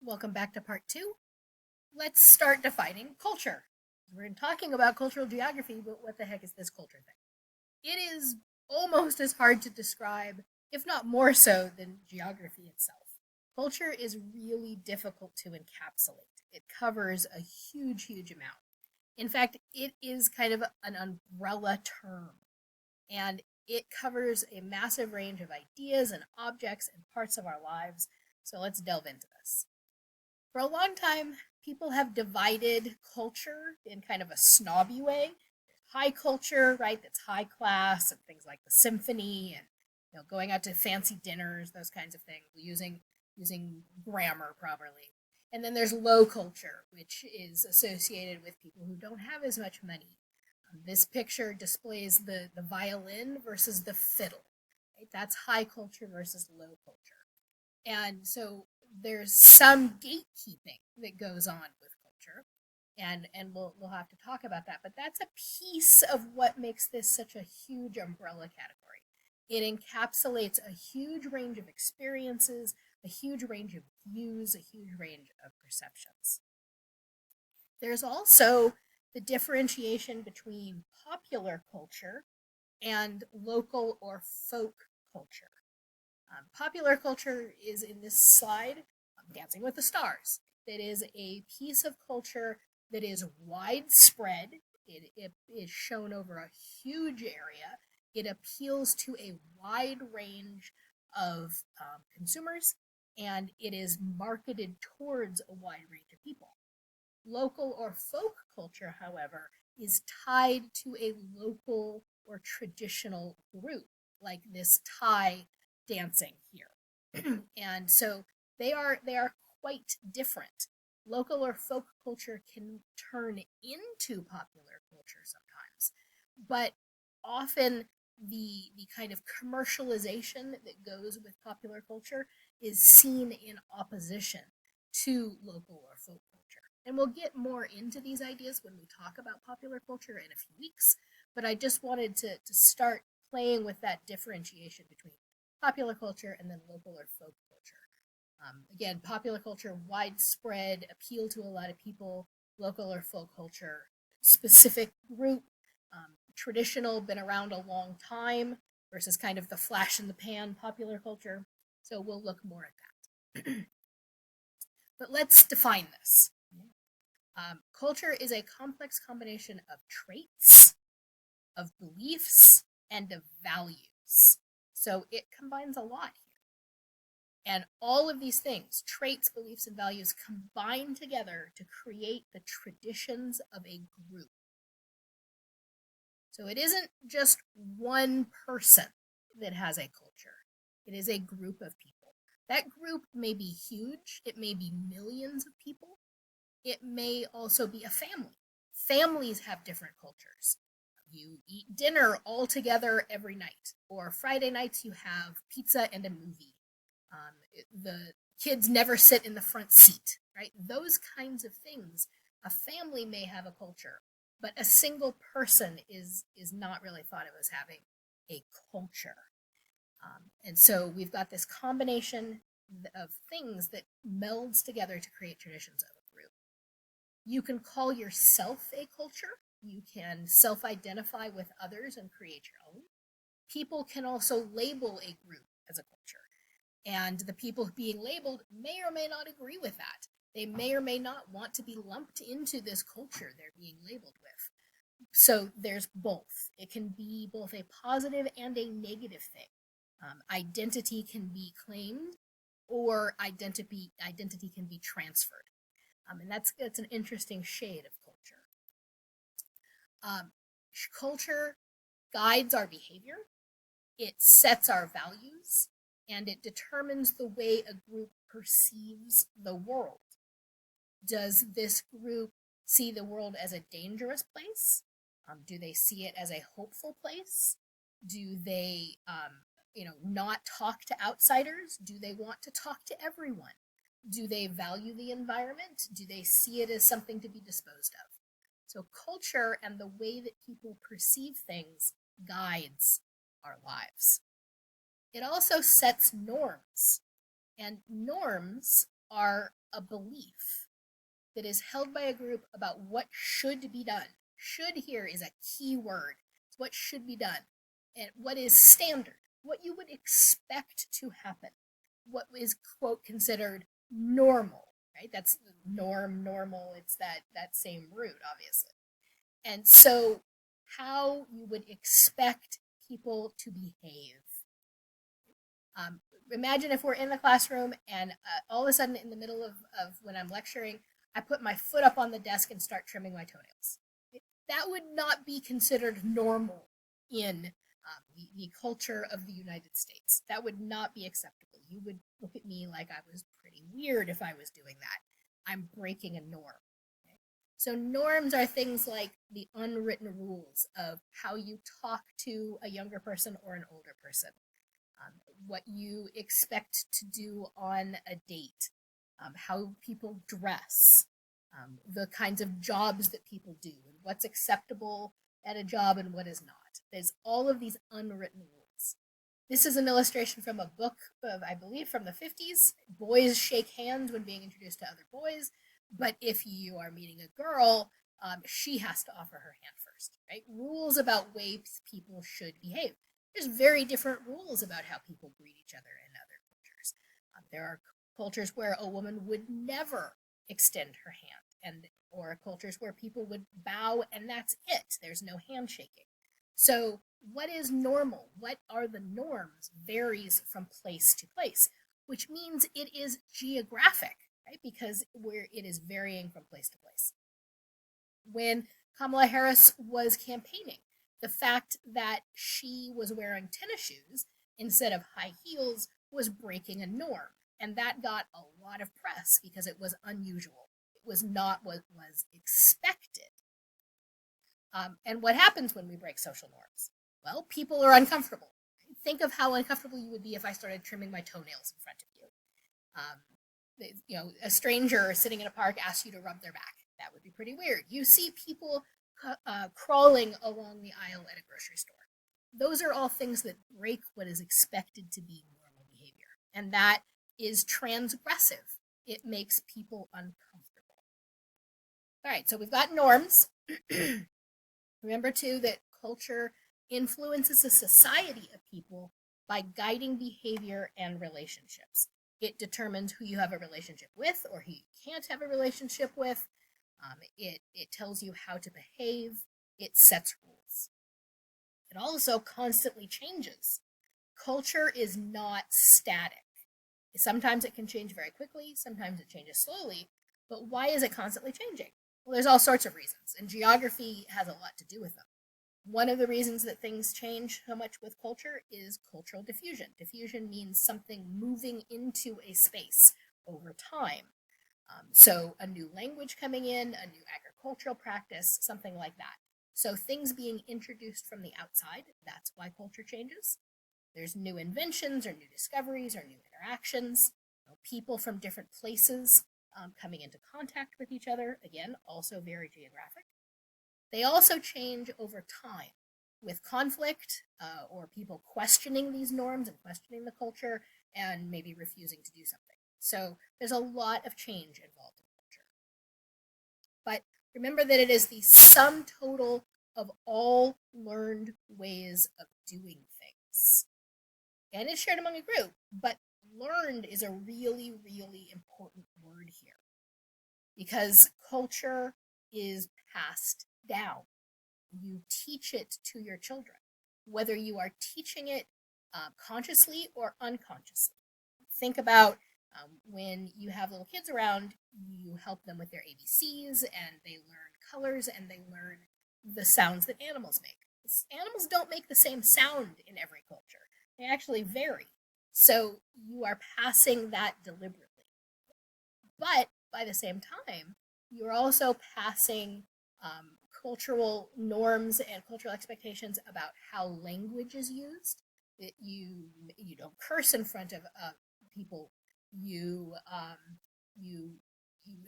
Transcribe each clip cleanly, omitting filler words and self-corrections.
Welcome back to part two. Let's start defining culture. We're talking about cultural geography, but what the heck is this culture thing? It is almost as hard to describe, if not more so, than geography itself. Culture is really difficult to encapsulate. It covers a huge amount. In fact, it is kind of an umbrella term, and it covers a massive range of ideas and objects and parts of our lives. So let's delve into this. For a long time, people have divided culture in kind of a snobby way. High culture, right? That's high class and things like the symphony and going out to fancy dinners, those kinds of things, using grammar properly. And then there's low culture, which is associated with people who don't have as much money. This picture displays the violin versus the fiddle. Right? That's high culture versus low culture. And so there's some gatekeeping that goes on with culture, and we'll have to talk about that. But that's a piece of what makes this such a huge umbrella category. It encapsulates a huge range of experiences, a huge range of views, a huge range of perceptions. There's also the differentiation between popular culture and local or folk culture. Popular culture is in this slide, Dancing with the Stars. That is a piece of culture that is widespread. It is shown over a huge area. It appeals to a wide range of consumers, and it is marketed towards a wide range of people. Local or folk culture, however, is tied to a local or traditional group, like this Thai dancing here. And so they are quite different. Local or folk culture can turn into popular culture sometimes, but often the kind of commercialization that goes with popular culture is seen in opposition to local or folk culture. And we'll get more into these ideas when we talk about popular culture in a few weeks, but I just wanted to start playing with that differentiation between popular culture and then local or folk culture. Again, popular culture, widespread, appeal to a lot of people. Local or folk culture, specific group, traditional, been around a long time, versus kind of the flash in the pan popular culture. So we'll look more at that. But let's define this. Culture is a complex combination of traits, of beliefs, and of values. So it combines a lot here. And all of these things, traits, beliefs, and values, combine together to create the traditions of a group. So it isn't just one person that has a culture, it is a group of people. That group may be huge, it may be millions of people, it may also be a family. Families have different cultures. You eat dinner all together every night, or Friday nights you have pizza and a movie. The kids never sit in the front seat, right? Those kinds of things. A family may have a culture, but a single person is not really thought of as having a culture. And so we've got this combination of things that melds together to create traditions of a group. You can call yourself a culture. You can self-identify with others and create your own. People can also label a group as a culture. And the people being labeled may or may not agree with that. They may or may not want to be lumped into this culture they're being labeled with. So there's both. It can be both a positive and a negative thing. Identity can be claimed, or identity can be transferred. And that's an interesting shade of culture. Culture guides our behavior, it sets our values, and it determines the way a group perceives the world. Does this group see the world as a dangerous place? Do they see it as a hopeful place? Do they, not talk to outsiders? Do they want to talk to everyone? Do they value the environment? Do they see it as something to be disposed of? So culture and the way that people perceive things guides our lives. It also sets norms, and norms are a belief that is held by a group about what should be done. Should here is a key word. It's what should be done. And what is standard, what you would expect to happen, what is, quote, considered normal, right? That's norm, normal, it's that same root, obviously. And so how you would expect people to behave. Imagine if we're in the classroom and all of a sudden in the middle of when I'm lecturing, I put my foot up on the desk and start trimming my toenails. That would not be considered normal in the culture of the United States. That would not be acceptable. You would look at me like I was pretty weird if I was doing that. I'm breaking a norm. Okay? So norms are things like the unwritten rules of how you talk to a younger person or an older person, what you expect to do on a date, how people dress, the kinds of jobs that people do, and what's acceptable at a job and what is not. There's all of these unwritten rules. This is an illustration from a book of, I believe, from the 50s. Boys shake hands when being introduced to other boys, but if you are meeting a girl, she has to offer her hand first, right? Rules about ways people should behave. There's very different rules about how people greet each other in other cultures. There are cultures where a woman would never extend her hand, or cultures where people would bow and that's it. There's no handshaking. So what is normal? What are the norms varies from place to place, which means it is geographic, right? Because it is varying from place to place. When Kamala Harris was campaigning, the fact that she was wearing tennis shoes instead of high heels was breaking a norm. And that got a lot of press because it was unusual. It was not what was expected. And what happens when we break social norms? Well, people are uncomfortable. Think of how uncomfortable you would be if I started trimming my toenails in front of you. A stranger sitting in a park asks you to rub their back. That would be pretty weird. You see people crawling along the aisle at a grocery store. Those are all things that break what is expected to be normal behavior. And that is transgressive. It makes people uncomfortable. All right, so we've got norms. Remember, too, that culture influences the society of people by guiding behavior and relationships. It determines who you have a relationship with or who you can't have a relationship with. It tells you how to behave. It sets rules. It also constantly changes. Culture is not static. Sometimes it can change very quickly, sometimes it changes slowly, but why is it constantly changing? Well, there's all sorts of reasons, and geography has a lot to do with them. One of the reasons that things change so much with culture is cultural diffusion. Diffusion means something moving into a space over time. So a new language coming in, a new agricultural practice, something like that. So things being introduced from the outside, that's why culture changes. There's new inventions or new discoveries or new interactions. People from different places coming into contact with each other, again, also very geographic. They also change over time with conflict or people questioning these norms and questioning the culture and maybe refusing to do something. So there's a lot of change involved in culture. But remember that it is the sum total of all learned ways of doing things. And it's shared among a group, but learned is a really, really important word here because culture is passed down. You teach it to your children, whether you are teaching it consciously or unconsciously. Think about when you have little kids around, you help them with their ABCs and they learn colors and they learn the sounds that animals make. Animals don't make the same sound in every culture. They actually vary. So you are passing that deliberately. But by the same time, you're also passing cultural norms and cultural expectations about how language is used. That you don't curse in front of people.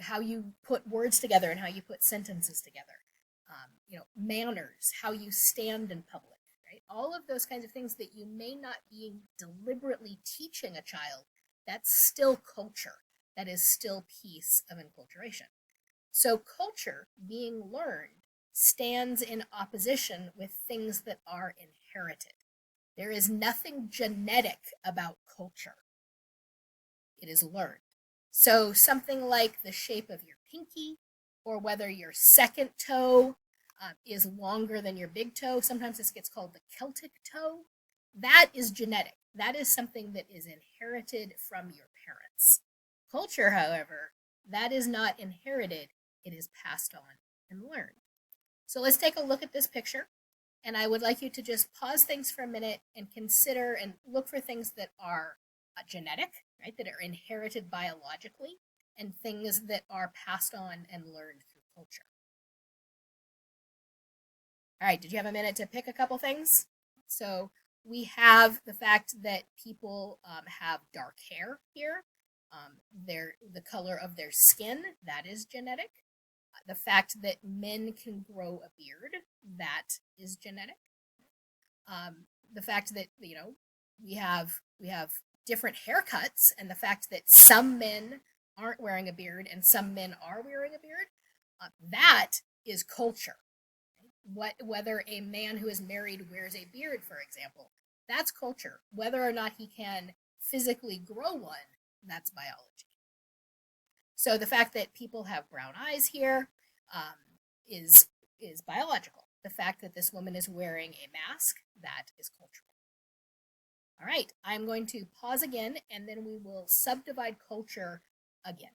How you put words together and how you put sentences together. Manners, how you stand in public. Right? All of those kinds of things that you may not be deliberately teaching a child, that's still culture. that is still piece of enculturation. So culture, being learned, stands in opposition with things that are inherited. There is nothing genetic about culture. It is learned. So something like the shape of your pinky, or whether your second toe is longer than your big toe, sometimes this gets called the Celtic toe, that is genetic. That is something that is inherited from your parents. Culture, however, that is not inherited, it is passed on and learned. So let's take a look at this picture, and I would like you to just pause things for a minute and consider and look for things that are genetic, right, that are inherited biologically, and things that are passed on and learned through culture. All right, did you have a minute to pick a couple things? So we have the fact that people have dark hair here. The color of their skin, that is genetic. The fact that men can grow a beard, that is genetic. The fact that we have different haircuts, and the fact that some men aren't wearing a beard and some men are wearing a beard, that is culture. Whether a man who is married wears a beard, for example, that's culture. Whether or not he can physically grow one, that's biology. So the fact that people have brown eyes here is biological. The fact that this woman is wearing a mask, that is cultural. All right, I'm going to pause again, and then we will subdivide culture again.